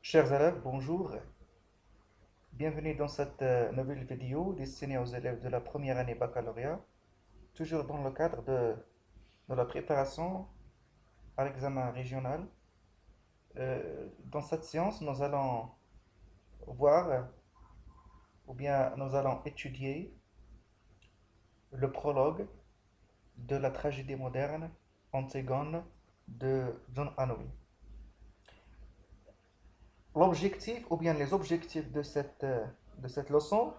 Chers élèves, bonjour. Bienvenue dans cette nouvelle vidéo destinée aux élèves de la première année baccalauréat, toujours dans le cadre de la préparation à l'examen régional. Dans cette séance, nous allons voir, ou bien nous allons étudier le prologue de la tragédie moderne Antigone de John Hanoui. L'objectif, ou bien les objectifs de cette leçon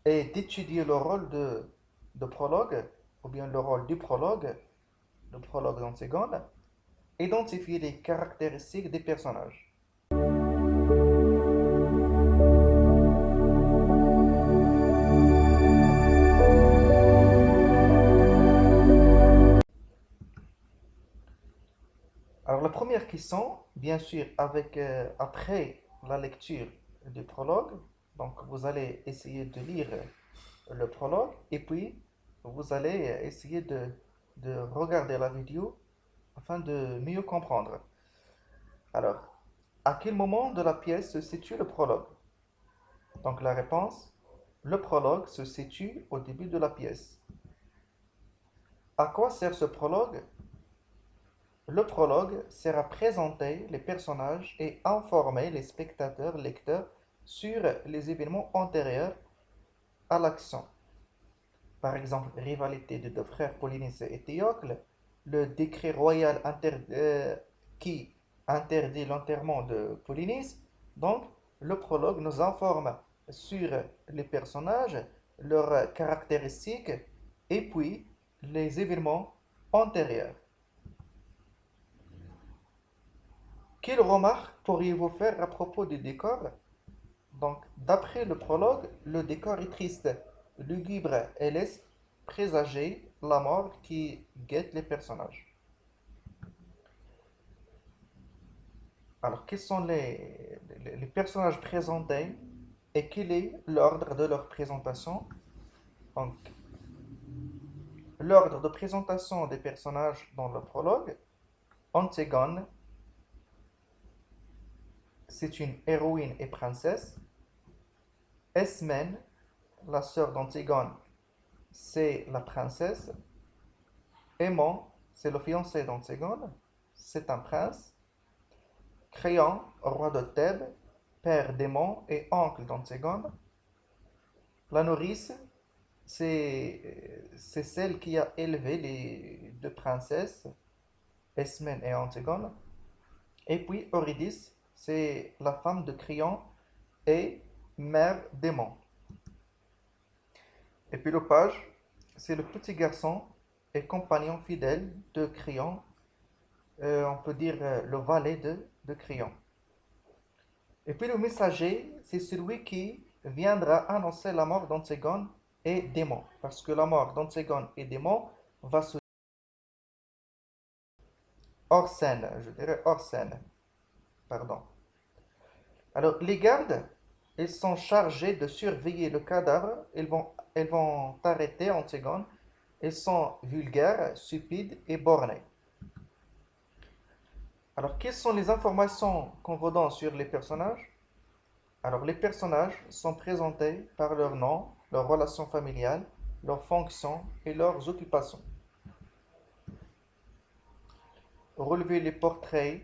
est d'étudier le rôle de prologue, ou bien le prologue d'Antigone, identifier les caractéristiques des personnages. Alors la première question, bien sûr, après la lecture du prologue, donc vous allez essayer de lire le prologue et puis vous allez essayer de regarder la vidéo afin de mieux comprendre. Alors, à quel moment de la pièce se situe le prologue? Donc la réponse, le prologue se situe au début de la pièce. À quoi sert ce prologue? Le prologue sert à présenter les personnages et informer les spectateurs, lecteurs, sur les événements antérieurs à l'action. Par exemple, rivalité de deux frères Polynice et Théocle, le décret royal qui interdit l'enterrement de Polynice. Donc, le prologue nous informe sur les personnages, leurs caractéristiques et puis les événements antérieurs. Quelle remarque pourriez-vous faire à propos du décor? Donc, d'après le prologue, le décor est triste, lugubre et laisse présager la mort qui guette les personnages. Alors, quels sont les personnages présentés et quel est l'ordre de leur présentation? Donc, l'ordre de présentation des personnages dans le prologue, Antigone, c'est une héroïne et princesse. Esmène, la sœur d'Antigone, c'est la princesse. Aimon, c'est le fiancé d'Antigone, c'est un prince. Créon, roi de Thèbes, père d'Aimon et oncle d'Antigone. La nourrice, c'est celle qui a élevé les deux princesses, Esmène et Antigone. Et puis Eurydice, c'est la femme de Créon et mère d'Aimon. Et puis le page, c'est le petit garçon et compagnon fidèle de Créon, on peut dire le valet de Créon. Et puis le messager, c'est celui qui viendra annoncer la mort d'Antigone et d'Aimon, parce que la mort d'Antigone et d'Aimon va se hors scène, je dirais hors scène, pardon. Alors les gardes, ils sont chargés de surveiller le cadavre, ils vont arrêter Antigone, ils sont vulgaires, stupides et bornés. Alors quelles sont les informations qu'on vous donne sur les personnages? Alors, les personnages sont présentés par leur nom, leurs relations familiales, leurs fonctions et leurs occupations. Relevez les portraits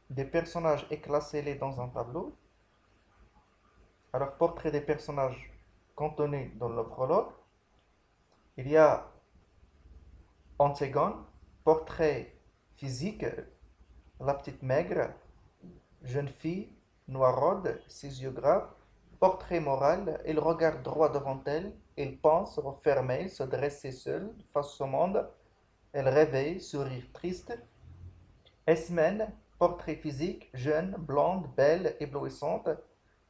des personnages et classez-les dans un tableau. Alors, portrait des personnages contenus dans le prologue. Il y a Antigone, portrait physique, la petite maigre, jeune fille, noiraude, ses yeux graves. Portrait moral, elle regarde droit devant elle, elle pense, refermée, se dresser seule, face au monde, elle réveille, sourire triste. Esmène, portrait physique, jeune, blonde, belle, éblouissante.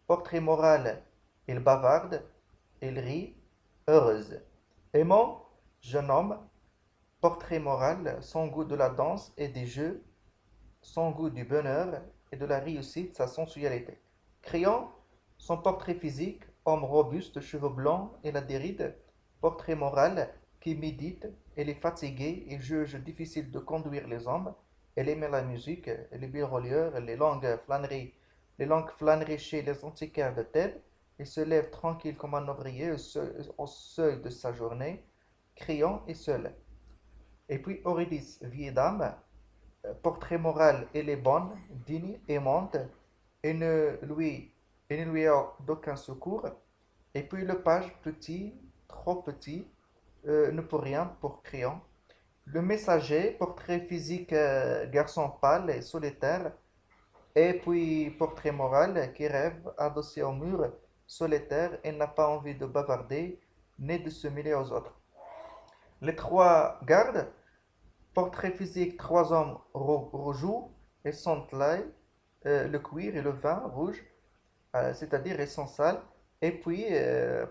Portrait moral, elle bavarde, elle rit, heureuse. Aimant, jeune homme, portrait moral, son goût de la danse et des jeux, son goût du bonheur et de la réussite, sa sensualité. Créant son portrait physique, homme robuste, cheveux blancs et la déride. Portrait moral qui médite, elle est fatiguée et juge difficile de conduire les hommes. elle aimait la musique, les relieurs, les langues flâneraient chez les antiquaires de Thèbes. Il se lève tranquille comme un ouvrier au seuil de sa journée, criant et seul. Et puis Eurydice, vieille dame, portrait moral, elle est bonne, digne, aimante, et et ne lui a d'aucun secours. Et puis le page, petit, trop petit, ne peut rien pour criant. Le messager, portrait physique, garçon pâle et solitaire. Et puis portrait moral, qui rêve, adossé au mur, solitaire et n'a pas envie de bavarder, ni de se mêler aux autres. Les trois gardes, portrait physique, trois hommes rougeaux et sans taille, le cuir et le vin rouge, c'est-à-dire ils sont sales. Et puis,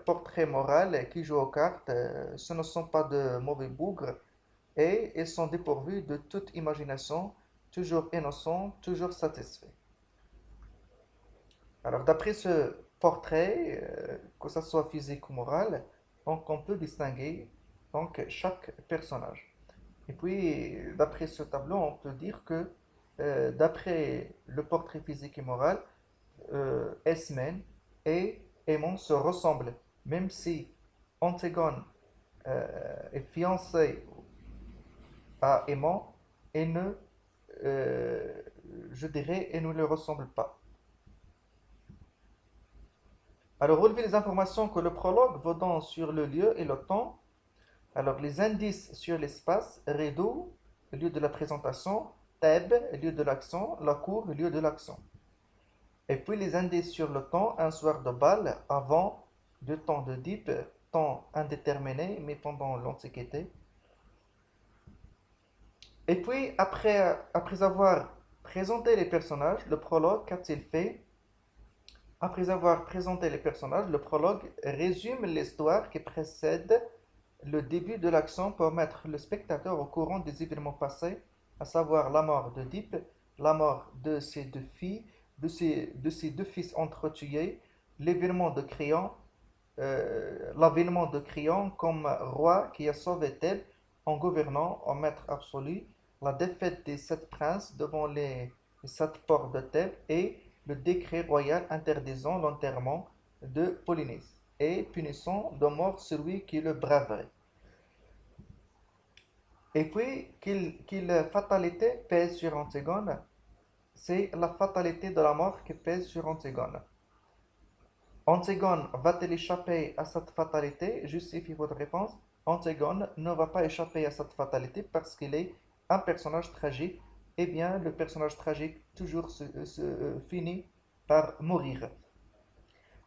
portrait moral qui joue aux cartes, ce ne sont pas de mauvais bougres et ils sont dépourvus de toute imagination, toujours innocents, toujours satisfaits. Alors, d'après ce portrait, que ce soit physique ou moral, donc on peut distinguer donc chaque personnage. Et puis, d'après ce tableau, on peut dire que d'après le portrait physique et moral, Esmène et Aimon se ressemblent, même si Antigone est fiancée à Aimon et ne, euh, je dirais, et ne le ressemble pas. Alors, relevez les informations que le prologue vous donne sur le lieu et le temps. Alors, les indices sur l'espace, Rideau, lieu de la présentation, Thèbes, lieu de l'action, la cour, lieu de l'action. Et puis les indices sur le temps, un soir de bal, avant, du temps d'Oedipe, temps indéterminé, mais pendant l'Antiquité. Et puis, après avoir présenté les personnages, le prologue, qu'a-t-il fait? Après avoir présenté les personnages, le prologue résume l'histoire qui précède le début de l'action pour mettre le spectateur au courant des événements passés, à savoir la mort d'Oedipe, la mort de ses deux filles, de ses deux fils entretués, l'événement de Créon, l'avènement de Créon comme roi qui a sauvé Thèbes en gouvernant en maître absolu, la défaite des sept princes devant les sept ports de Thèbes et le décret royal interdisant l'enterrement de Polynice et punissant de mort celui qui le braverait. Et puis, quelle fatalité pèse sur Antigone? C'est la fatalité de la mort qui pèse sur Antigone. Antigone va-t-elle échapper à cette fatalité? Justifie votre réponse. Antigone ne va pas échapper à cette fatalité parce qu'il est un personnage tragique. Eh bien, le personnage tragique toujours finit par mourir.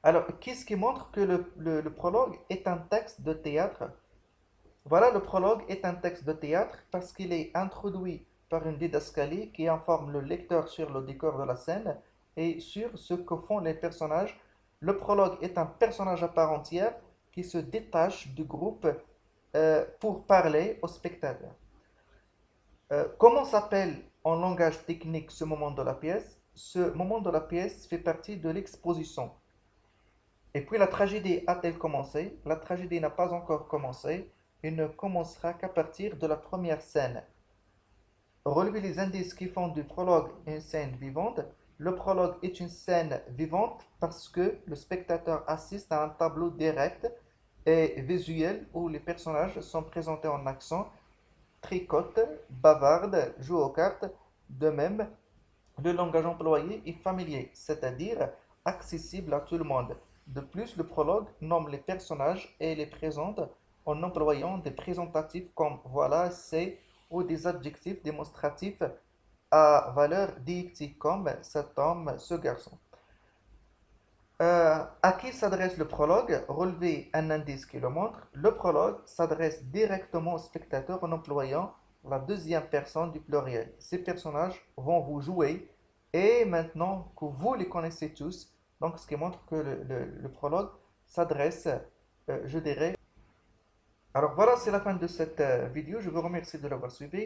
Alors, qu'est-ce qui montre que le prologue est un texte de théâtre? Voilà, le prologue est un texte de théâtre parce qu'il est introduit par une didascalie qui informe le lecteur sur le décor de la scène et sur ce que font les personnages. Le prologue est un personnage à part entière qui se détache du groupe pour parler au spectateur. Comment s'appelle en langage technique ce moment de la pièce? Ce moment de la pièce fait partie de l'exposition. Et puis la tragédie a-t-elle commencé? La tragédie n'a pas encore commencé et ne commencera qu'à partir de la première scène. Relevez les indices qui font du prologue une scène vivante. Le prologue est une scène vivante parce que le spectateur assiste à un tableau direct et visuel où les personnages sont présentés en action, tricotent, bavardent, jouent aux cartes. De même, le langage employé est familier, c'est-à-dire accessible à tout le monde. De plus, le prologue nomme les personnages et les présente en employant des présentatifs comme voilà, c'est ou des adjectifs démonstratifs à valeur déictique comme cet homme, ce garçon. À qui s'adresse le prologue? Relevez un indice qui le montre. Le prologue s'adresse directement au spectateur en employant la deuxième personne du pluriel. Ces personnages vont vous jouer et maintenant que vous les connaissez tous, donc ce qui montre que le prologue s'adresse, je dirais. Alors voilà, c'est la fin de cette vidéo. Je vous remercie de l'avoir suivi.